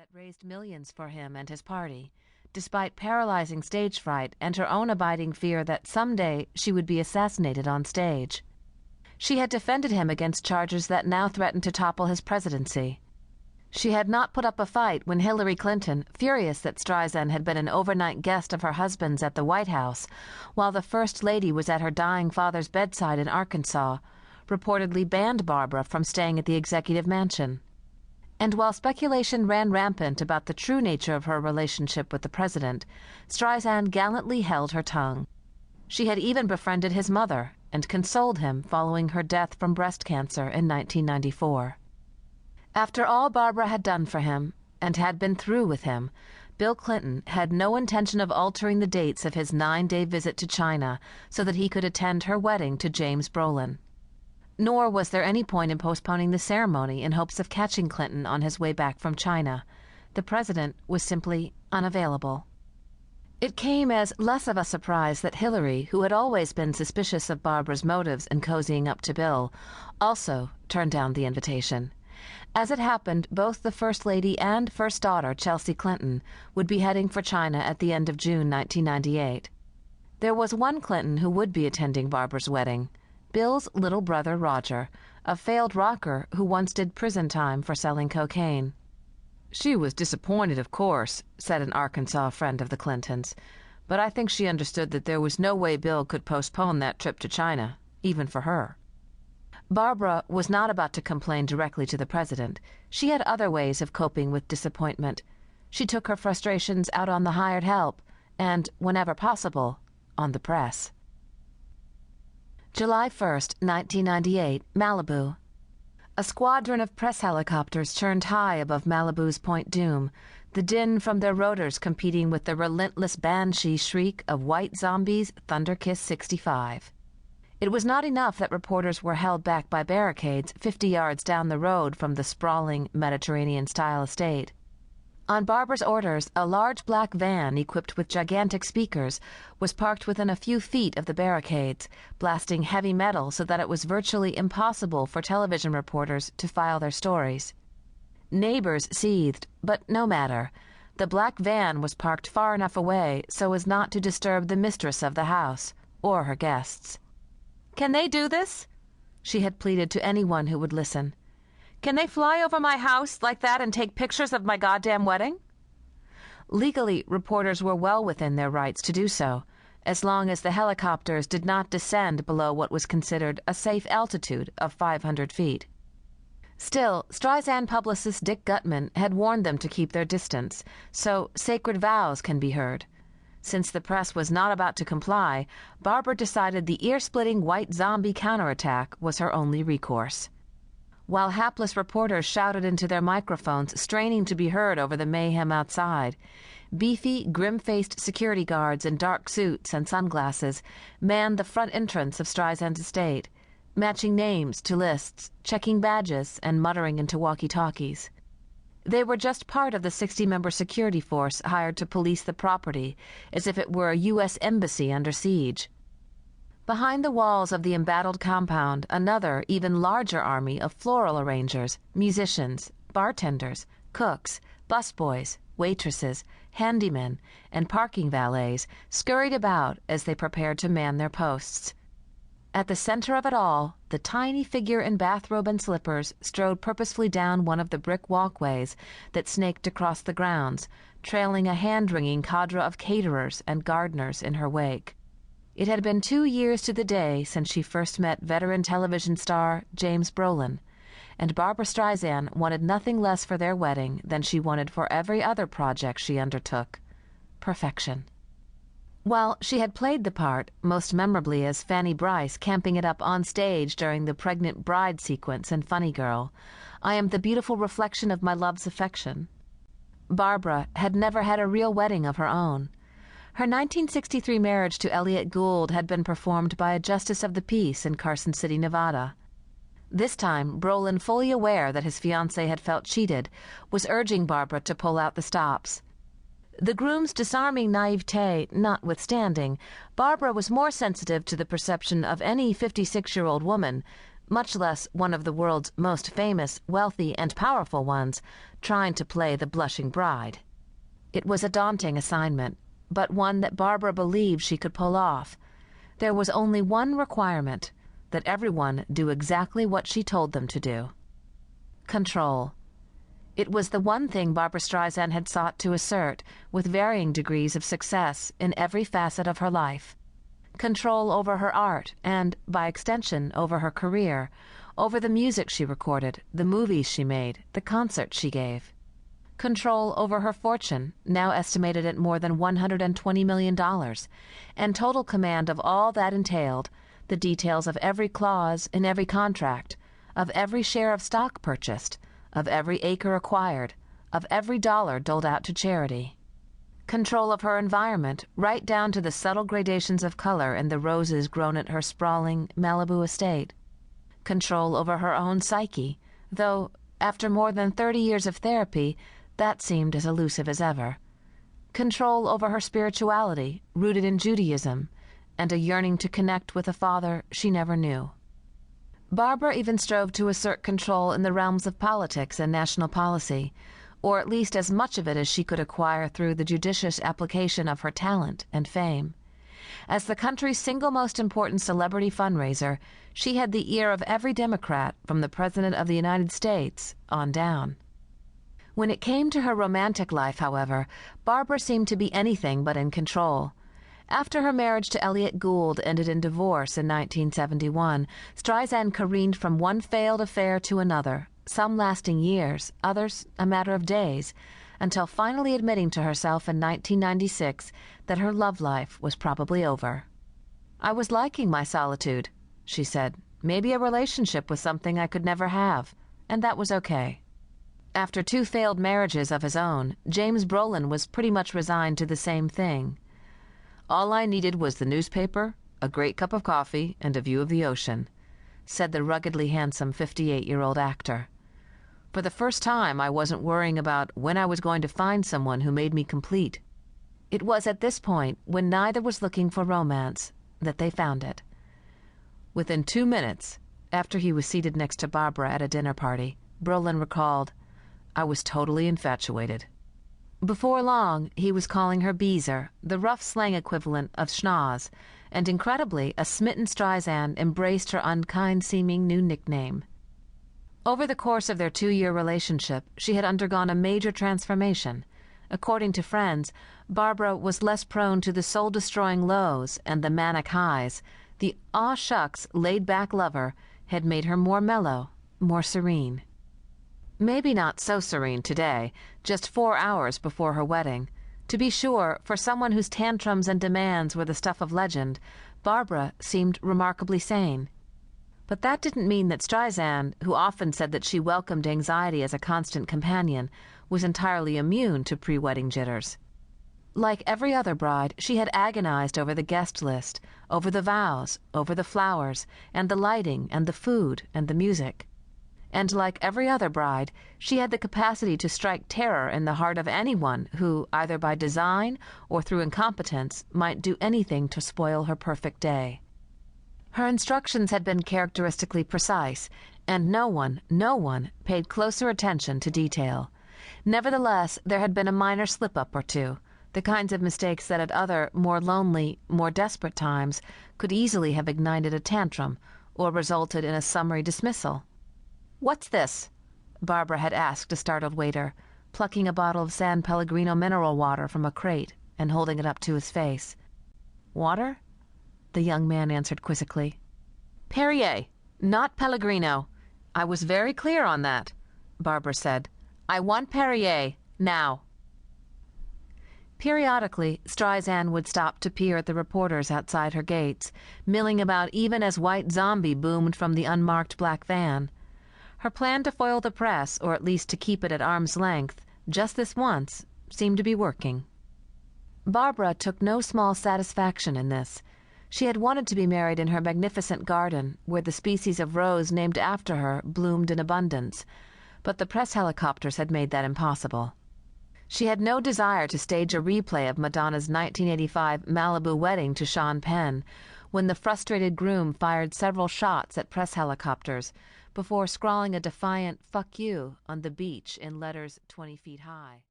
that raised millions for him and his party, despite paralyzing stage fright and her own abiding fear that someday she would be assassinated on stage. She had defended him against charges that now threatened to topple his presidency. She had not put up a fight when Hillary Clinton, furious that Streisand had been an overnight guest of her husband's at the White House, while the First Lady was at her dying father's bedside in Arkansas, reportedly banned Barbara from staying at the executive mansion. And while speculation ran rampant about the true nature of her relationship with the president, Streisand gallantly held her tongue. She had even befriended his mother and consoled him following her death from breast cancer in 1994. After all Barbara had done for him, and had been through with him, Bill Clinton had no intention of altering the dates of his 9-day visit to China so that he could attend her wedding to James Brolin. Nor was there any point in postponing the ceremony in hopes of catching Clinton on his way back from China. The president was simply unavailable. It came as less of a surprise that Hillary, who had always been suspicious of Barbara's motives in cozying up to Bill, also turned down the invitation. As it happened, both the First Lady and First Daughter, Chelsea Clinton, would be heading for China at the end of June 1998. There was one Clinton who would be attending Barbara's wedding, Bill's little brother Roger, a failed rocker who once did prison time for selling cocaine. "She was disappointed, of course," said an Arkansas friend of the Clintons, "but I think she understood that there was no way Bill could postpone that trip to China, even for her." Barbara was not about to complain directly to the president. She had other ways of coping with disappointment. She took her frustrations out on the hired help and, whenever possible, on the press. July 1st, 1998, Malibu. A squadron of press helicopters churned high above Malibu's Point Dume, the din from their rotors competing with the relentless banshee shriek of White Zombie's Thunder Kiss 65. It was not enough that reporters were held back by barricades 50 yards down the road from the sprawling Mediterranean-style estate. On Barbara's orders, a large black van equipped with gigantic speakers was parked within a few feet of the barricades, blasting heavy metal so that it was virtually impossible for television reporters to file their stories. Neighbors seethed, but no matter. The black van was parked far enough away so as not to disturb the mistress of the house, or her guests. "Can they do this?" she had pleaded to anyone who would listen. "Can they fly over my house like that and take pictures of my goddamn wedding?" Legally, reporters were well within their rights to do so, as long as the helicopters did not descend below what was considered a safe altitude of 500 feet. Still, Streisand publicist Dick Gutman had warned them to keep their distance, so sacred vows can be heard. Since the press was not about to comply, Barbara decided the ear-splitting White Zombie counterattack was her only recourse. While hapless reporters shouted into their microphones, straining to be heard over the mayhem outside, beefy, grim-faced security guards in dark suits and sunglasses manned the front entrance of Streisand's estate, matching names to lists, checking badges, and muttering into walkie-talkies. They were just part of the 60-member security force hired to police the property, as if it were a U.S. embassy under siege. Behind the walls of the embattled compound, another, even larger army of floral arrangers, musicians, bartenders, cooks, busboys, waitresses, handymen, and parking valets scurried about as they prepared to man their posts. At the center of it all, the tiny figure in bathrobe and slippers strode purposefully down one of the brick walkways that snaked across the grounds, trailing a hand-wringing cadre of caterers and gardeners in her wake. It had been 2 years to the day since she first met veteran television star James Brolin, and Barbra Streisand wanted nothing less for their wedding than she wanted for every other project she undertook: perfection. While she had played the part, most memorably as Fanny Brice camping it up on stage during the pregnant bride sequence in Funny Girl, "I am the beautiful reflection of my love's affection," Barbara had never had a real wedding of her own. Her 1963 marriage to Elliot Gould had been performed by a justice of the peace in Carson City, Nevada. This time, Brolin, fully aware that his fiancée had felt cheated, was urging Barbara to pull out the stops. The groom's disarming naivete notwithstanding, Barbara was more sensitive to the perception of any 56-year-old woman, much less one of the world's most famous, wealthy, and powerful ones, trying to play the blushing bride. It was a daunting assignment, but one that Barbara believed she could pull off. There was only one requirement, that everyone do exactly what she told them to do. Control. It was the one thing Barbra Streisand had sought to assert, with varying degrees of success, in every facet of her life. Control over her art and, by extension, over her career, over the music she recorded, the movies she made, the concerts she gave. Control over her fortune, now estimated at more than $120 million, and total command of all that entailed, the details of every clause in every contract, of every share of stock purchased, of every acre acquired, of every dollar doled out to charity. Control of her environment, right down to the subtle gradations of color in the roses grown at her sprawling Malibu estate. Control over her own psyche, though, after more than 30 years of therapy, that seemed as elusive as ever. Control over her spirituality, rooted in Judaism, and a yearning to connect with a father she never knew. Barbara even strove to assert control in the realms of politics and national policy, or at least as much of it as she could acquire through the judicious application of her talent and fame. As the country's single most important celebrity fundraiser, she had the ear of every Democrat from the President of the United States on down. When it came to her romantic life, however, Barbara seemed to be anything but in control. After her marriage to Elliot Gould ended in divorce in 1971, Streisand careened from one failed affair to another, some lasting years, others a matter of days, until finally admitting to herself in 1996 that her love life was probably over. "I was liking my solitude," she said. "Maybe a relationship was something I could never have, and that was okay." After 2 failed marriages of his own, James Brolin was pretty much resigned to the same thing. "All I needed was the newspaper, a great cup of coffee, and a view of the ocean," said the ruggedly handsome 58-year-old actor. "For the first time, I wasn't worrying about when I was going to find someone who made me complete." It was at this point, when neither was looking for romance, that they found it. Within 2 minutes, after he was seated next to Barbara at a dinner party, Brolin recalled, "I was totally infatuated." Before long, he was calling her Beezer, the rough slang equivalent of schnoz, and incredibly, a smitten Streisand embraced her unkind-seeming new nickname. Over the course of their 2-year relationship, she had undergone a major transformation. According to friends, Barbara was less prone to the soul-destroying lows and the manic highs. The aw-shucks, laid-back lover had made her more mellow, more serene. Maybe not so serene today, just 4 hours before her wedding. To be sure, for someone whose tantrums and demands were the stuff of legend, Barbara seemed remarkably sane. But that didn't mean that Streisand, who often said that she welcomed anxiety as a constant companion, was entirely immune to pre-wedding jitters. Like every other bride, she had agonized over the guest list, over the vows, over the flowers, and the lighting, and the food, and the music. And like every other bride, she had the capacity to strike terror in the heart of anyone who, either by design or through incompetence, might do anything to spoil her perfect day. Her instructions had been characteristically precise, and no one paid closer attention to detail. Nevertheless, there had been a minor slip-up or two, the kinds of mistakes that at other, more lonely, more desperate times could easily have ignited a tantrum or resulted in a summary dismissal. "What's this?" Barbara had asked a startled waiter, plucking a bottle of San Pellegrino mineral water from a crate and holding it up to his face. "Water?" the young man answered quizzically. "Perrier, not Pellegrino. I was very clear on that," Barbara said. "I want Perrier, now." Periodically, Streisand would stop to peer at the reporters outside her gates, milling about even as White Zombie boomed from the unmarked black van. Her plan to foil the press, or at least to keep it at arm's length, just this once, seemed to be working. Barbara took no small satisfaction in this. She had wanted to be married in her magnificent garden, where the species of rose named after her bloomed in abundance, but the press helicopters had made that impossible. She had no desire to stage a replay of Madonna's 1985 Malibu wedding to Sean Penn, when the frustrated groom fired several shots at press helicopters before scrawling a defiant "fuck you" on the beach in letters 20 feet high.